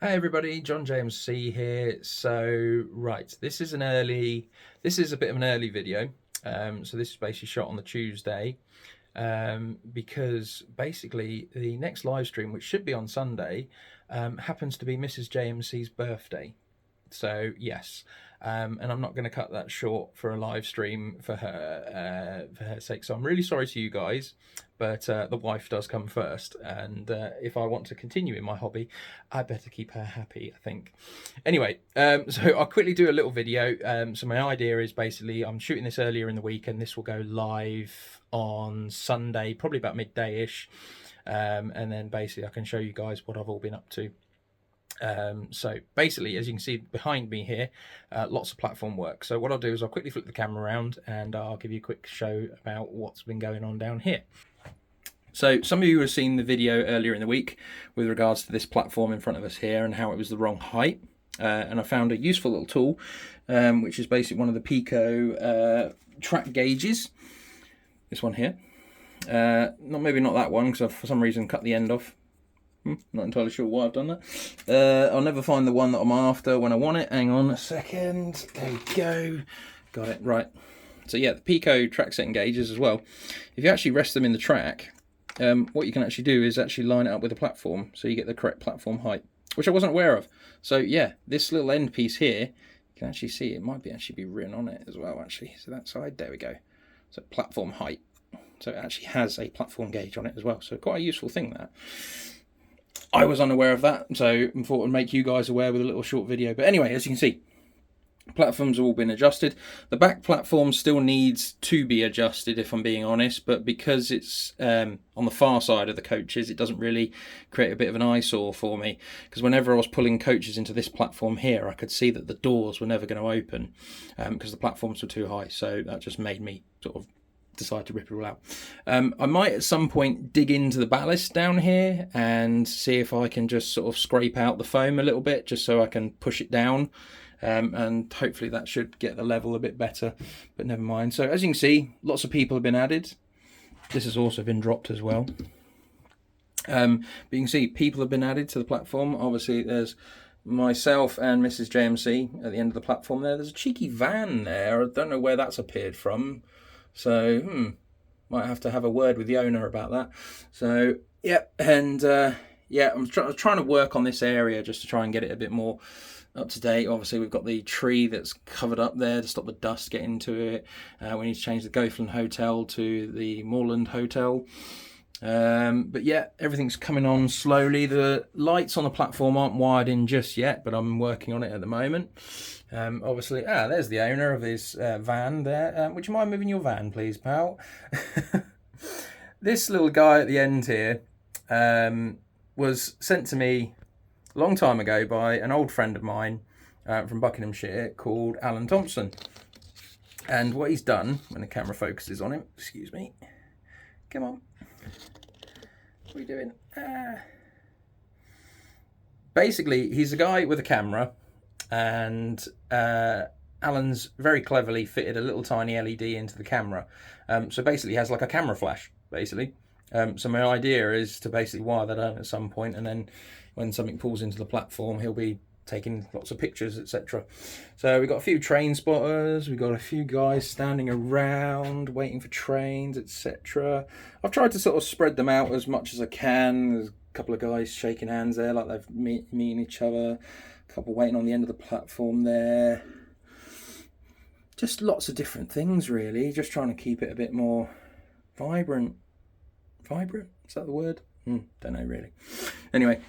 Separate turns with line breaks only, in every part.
Hey everybody, John James C here. So, right, this is a bit of an early video. So this is basically shot on the Tuesday, because basically the next live stream, which should be on Sunday, happens to be Mrs. JMC's birthday. So yes, and I'm not going to cut that short for a live stream for her sake. So I'm really sorry to you guys, but the wife does come first, and if I want to continue in my hobby, I better keep her happy, I think. Anyway, so I'll quickly do a little video. So my idea is basically I'm shooting this earlier in the week, and this will go live on Sunday, probably about midday-ish, and then basically I can show you guys what I've all been up to. So basically, as you can see behind me here, lots of platform work. So what I'll do is I'll quickly flip the camera around and I'll give you a quick show about what's been going on down here. So some of you have seen the video earlier in the week with regards to this platform in front of us here and how it was the wrong height. And I found a useful little tool, which is basically one of the Pico track gauges. This one here. Maybe not that one, because I've for some reason cut the end off. Not entirely sure why I've done that. I'll never find the one that I'm after when I want it. Hang on a second. There you go. Got it. Right. So yeah, the Pico track setting gauges as well. If you actually rest them in the track, what you can actually do is actually line it up with the platform, so you get the correct platform height, which I wasn't aware of. So yeah, this little end piece here, you can actually see it might actually be written on it as well, actually. So that side, there we go. So platform height. So it actually has a platform gauge on it as well. So quite a useful thing, that. I was unaware of that, so I thought I'd make you guys aware with a little short video. But anyway, as you can see, platforms have all been adjusted. The back platform still needs to be adjusted, if I'm being honest, but because it's on the far side of the coaches, it doesn't really create a bit of an eyesore for me, because whenever I was pulling coaches into this platform here, I could see that the doors were never going to open because the platforms were too high. So that just made me sort of decide to rip it all out. I might at some point dig into the ballast down here and see if I can just sort of scrape out the foam a little bit, just so I can push it down, and hopefully that should get the level a bit better, but never mind. So as you can see, lots of people have been added. This has also been dropped as well. But you can see people have been added to the platform. Obviously there's myself and Mrs. JMC at the end of the platform there. There's a cheeky van there. I don't know where that's appeared from. So, might have to have a word with the owner about that. So, yeah, and yeah, I'm trying to work on this area just to try and get it a bit more up to date. Obviously, we've got the tree that's covered up there to stop the dust getting into it. We need to change the Gothland Hotel to the Moorland Hotel. But yeah, everything's coming on slowly. The lights on the platform aren't wired in just yet, but I'm working on it at the moment. Obviously, there's the owner of his van there. Would you mind moving your van, please, pal? This little guy at the end here was sent to me a long time ago by an old friend of mine from Buckinghamshire called Alan Thompson. And what he's done, when the camera focuses on him, excuse me, come on, what are you doing? Basically, he's a guy with a camera, and Alan's very cleverly fitted a little tiny LED into the camera. So basically, he has like a camera flash, basically. So my idea is to basically wire that up at some point, and then when something pulls into the platform, he'll be taking lots of pictures, etc. So we've got a few train spotters, we've got a few guys standing around waiting for trains, etc. I've tried to sort of spread them out as much as I can. There's a couple of guys shaking hands there like they've meeting each other, a couple waiting on the end of the platform there. Just lots of different things, really, just trying to keep it a bit more vibrant. Vibrant? Is that the word? Don't know really. Anyway,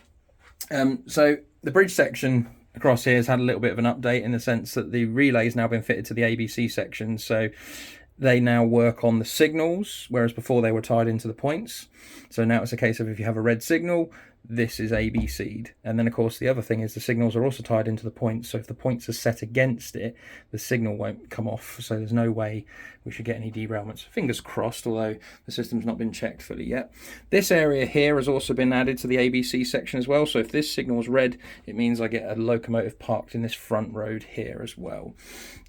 so the bridge section across here has had a little bit of an update in the sense that the relay's now been fitted to the ABC section, so they now work on the signals, whereas before they were tied into the points. So now it's a case of if you have a red signal, this is ABC'd. And then of course the other thing is the signals are also tied into the points, so if the points are set against it, the signal won't come off, so there's no way we should get any derailments. Fingers crossed, although the system's not been checked fully yet. This area here has also been added to the ABC section as well, so if this signal's red, it means I get a locomotive parked in this front road here as well.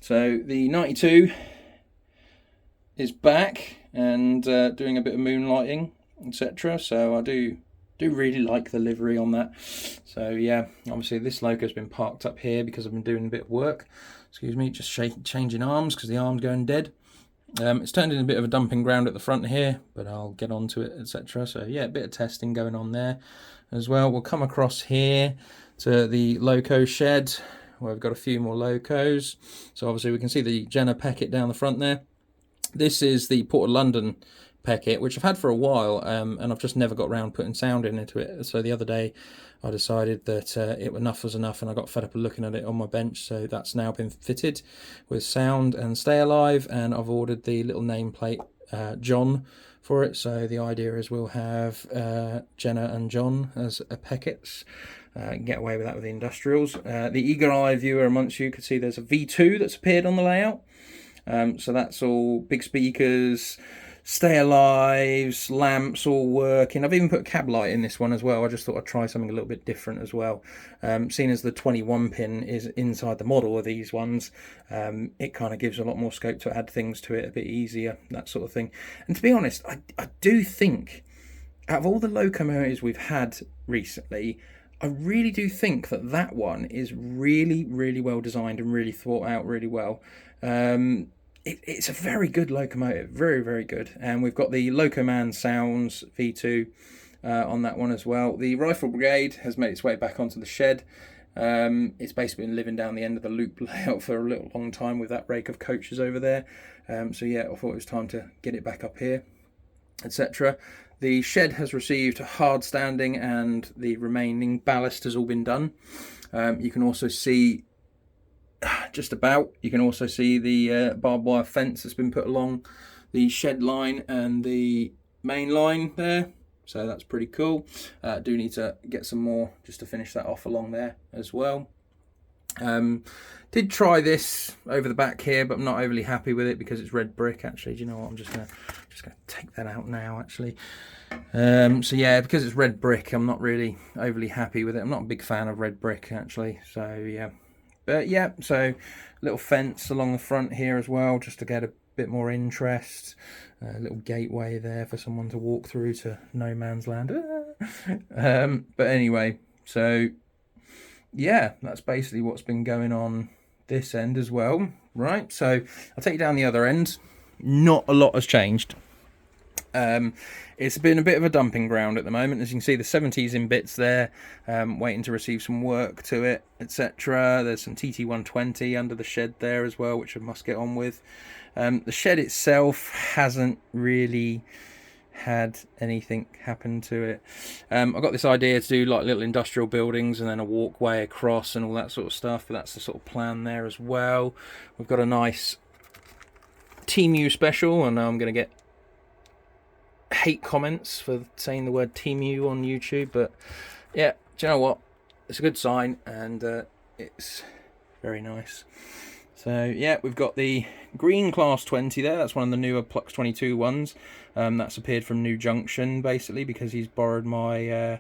So the 92 is back and doing a bit of moonlighting, etc. So I do Do really like the livery on that. So yeah, obviously this loco's been parked up here because I've been doing a bit of work. Excuse me, just changing arms because the arm's going dead. It's turned into a bit of a dumping ground at the front here, but I'll get onto it, etc. So yeah, a bit of testing going on there as well. We'll come across here to the loco shed where we've got a few more locos. So obviously we can see the Jenna Peckett down the front there. This is the Port of London Peckett, which I've had for a while, and I've just never got around putting sound into it. So the other day I decided that enough was enough, and I got fed up of looking at it on my bench. So that's now been fitted with sound and Stay Alive, and I've ordered the little nameplate John for it. So the idea is we'll have Jenna and John as a Pecketts. Get away with that with the industrials. The eagle-eye viewer amongst you could see there's a V2 that's appeared on the layout. So that's all big speakers, Stay Alives, lamps all working. I've even put a cab light in this one as well. I just thought I'd try something a little bit different as well. Seeing as the 21 pin is inside the model of these ones, it kind of gives a lot more scope to add things to it a bit easier, that sort of thing. And to be honest, I do think out of all the locomotives we've had recently, I really do think that one is really, really well designed and really thought out really well. It's a very good locomotive, very, very good. And we've got the Locoman Sounds V2 on that one as well. The Rifle Brigade has made its way back onto the shed. It's basically been living down the end of the loop layout for a little long time with that rake of coaches over there. So yeah, I thought it was time to get it back up here, etc. The shed has received hard standing and the remaining ballast has all been done. You can also see you can also see the barbed wire fence that's been put along the shed line and the main line there, so that's pretty cool. Do need to get some more just to finish that off along there as well. Did try this over the back here, but I'm not overly happy with it because it's red brick. Actually, do you know what, I'm just gonna take that out now actually. So yeah, because it's red brick, I'm not really overly happy with it. I'm not a big fan of red brick actually, so yeah. But yeah, so little fence along the front here as well, just to get a bit more interest. A little gateway there for someone to walk through to no man's land. But anyway, so yeah, that's basically what's been going on this end as well. Right, so I'll take you down the other end. Not a lot has changed. It's been a bit of a dumping ground at the moment. As you can see, the 70s in bits there, waiting to receive some work to it, etc. There's some TT120 under the shed there as well, which I must get on with. The shed itself hasn't really had anything happen to it. I've got this idea to do like little industrial buildings and then a walkway across and all that sort of stuff, but that's the sort of plan there as well. We've got a nice TMU special, and I'm going to get hate comments for saying the word TMU on YouTube, but yeah, do you know what, it's a good sign and it's very nice. So yeah, we've got the green class 20 there. That's one of the newer Plux 22 ones. That's appeared from New Junction basically because he's borrowed my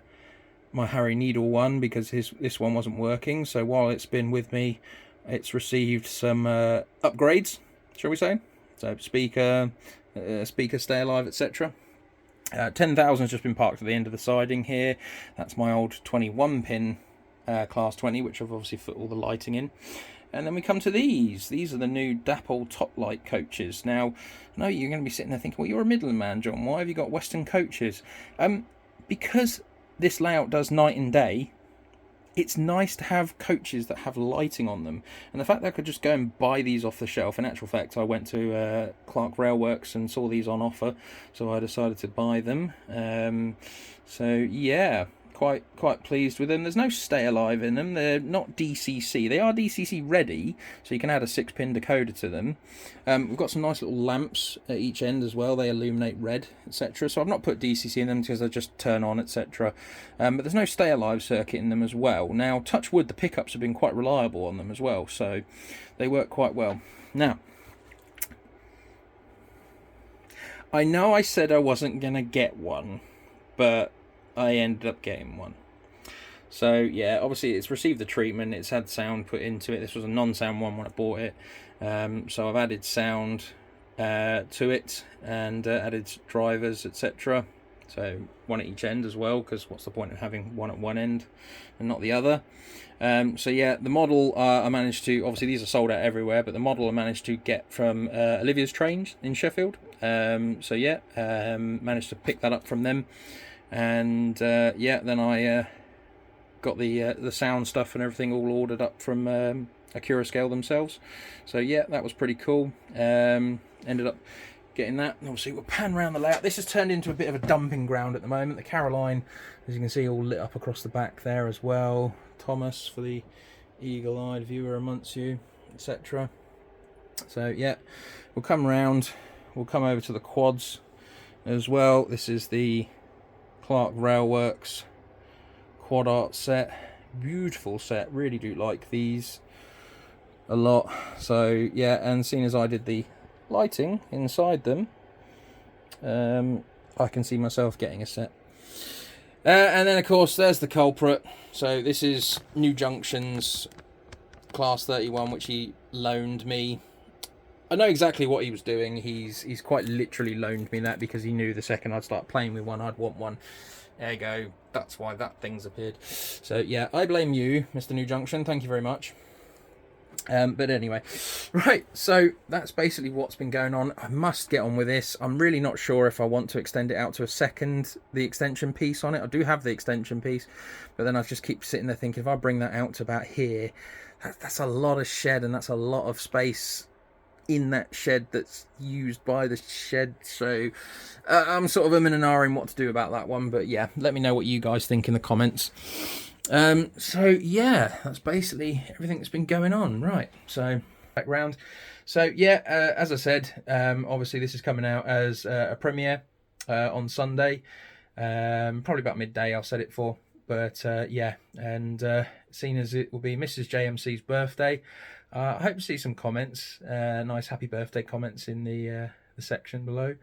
my Harry Needle one because this one wasn't working. So while it's been with me, it's received some upgrades, shall we say? So speaker Stay Alive, etc. 10,000 has just been parked at the end of the siding here. That's my old 21 pin class 20, which I've obviously put all the lighting in. And then we come to these. These are the new Dapple top light coaches. Now, I know you're going to be sitting there thinking, well, you're a Midland man, John. Why have you got Western coaches? Because this layout does night and day, it's nice to have coaches that have lighting on them. And the fact that I could just go and buy these off the shelf, in actual fact, I went to Clark Railworks and saw these on offer, so I decided to buy them. So yeah, quite pleased with them. There's no Stay Alive in them. They're not DCC. They are DCC ready, so you can add a 6-pin decoder to them. We've got some nice little lamps at each end as well. They illuminate red, etc. So I've not put DCC in them because they just turn on, etc. But there's no Stay Alive circuit in them as well. Now, touch wood, the pickups have been quite reliable on them as well, so they work quite well. Now, I know I said I wasn't going to get one, but I ended up getting one. So yeah, obviously it's received the treatment, it's had sound put into it. This was a non-sound one when I bought it, so I've added sound to it and added drivers, etc. So one at each end as well, because what's the point of having one at one end and not the other? So yeah, the model I managed to, obviously these are sold out everywhere, but the model I managed to get from Olivia's Trains in Sheffield. So yeah, managed to pick that up from them, and yeah, then I got the sound stuff and everything all ordered up from Acura Scale themselves. So yeah, that was pretty cool. Ended up getting that, and obviously we'll pan around the layout. This has turned into a bit of a dumping ground at the moment. The Caroline, as you can see, all lit up across the back there as well. Thomas for the eagle-eyed viewer amongst you, etc. So yeah, we'll come round, we'll come over to the quads as well. This is the Clark Railworks quad art set. Beautiful set, really do like these a lot. So yeah, and seeing as I did the lighting inside them, I can see myself getting a set. And then of course there's the culprit. So this is New Junction's Class 31, which he loaned me. I know exactly what he was doing. He's quite literally loaned me that because he knew the second I'd start playing with one, I'd want one. There you go. That's why that thing's appeared. So yeah, I blame you, Mr. New Junction. Thank you very much. But anyway, right, so that's basically what's been going on. I must get on with this. I'm really not sure if I want to extend it out to the extension piece on it. I do have the extension piece, but then I just keep sitting there thinking, if I bring that out to about here, that's a lot of shed, and that's a lot of space in that shed that's used by the shed. So I'm sort of in what to do about that one. But yeah, let me know what you guys think in the comments. So yeah, that's basically everything that's been going on. Right, so background. So yeah, as I said, obviously this is coming out as a premiere on Sunday, probably about midday I'll set it for. But yeah, and seeing as it will be Mrs. JMC's birthday, I hope to see some comments, nice happy birthday comments in the section below.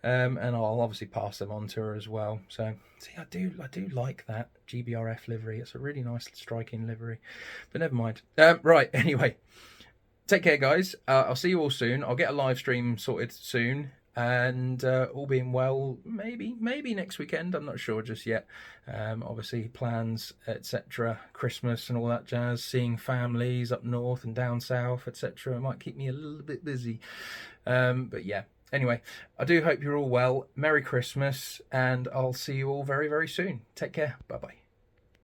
And I'll obviously pass them on to her as well. So see, I do like that GBRF livery. It's a really nice striking livery, but never mind. Right, anyway, take care guys. I'll see you all soon. I'll get a live stream sorted soon, and all being well, maybe next weekend. I'm not sure just yet. Obviously plans, etc., Christmas and all that jazz, seeing families up north and down south, etc. It might keep me a little bit busy, but yeah. Anyway, I do hope you're all well. Merry Christmas, and I'll see you all very, very soon. Take care. Bye-bye.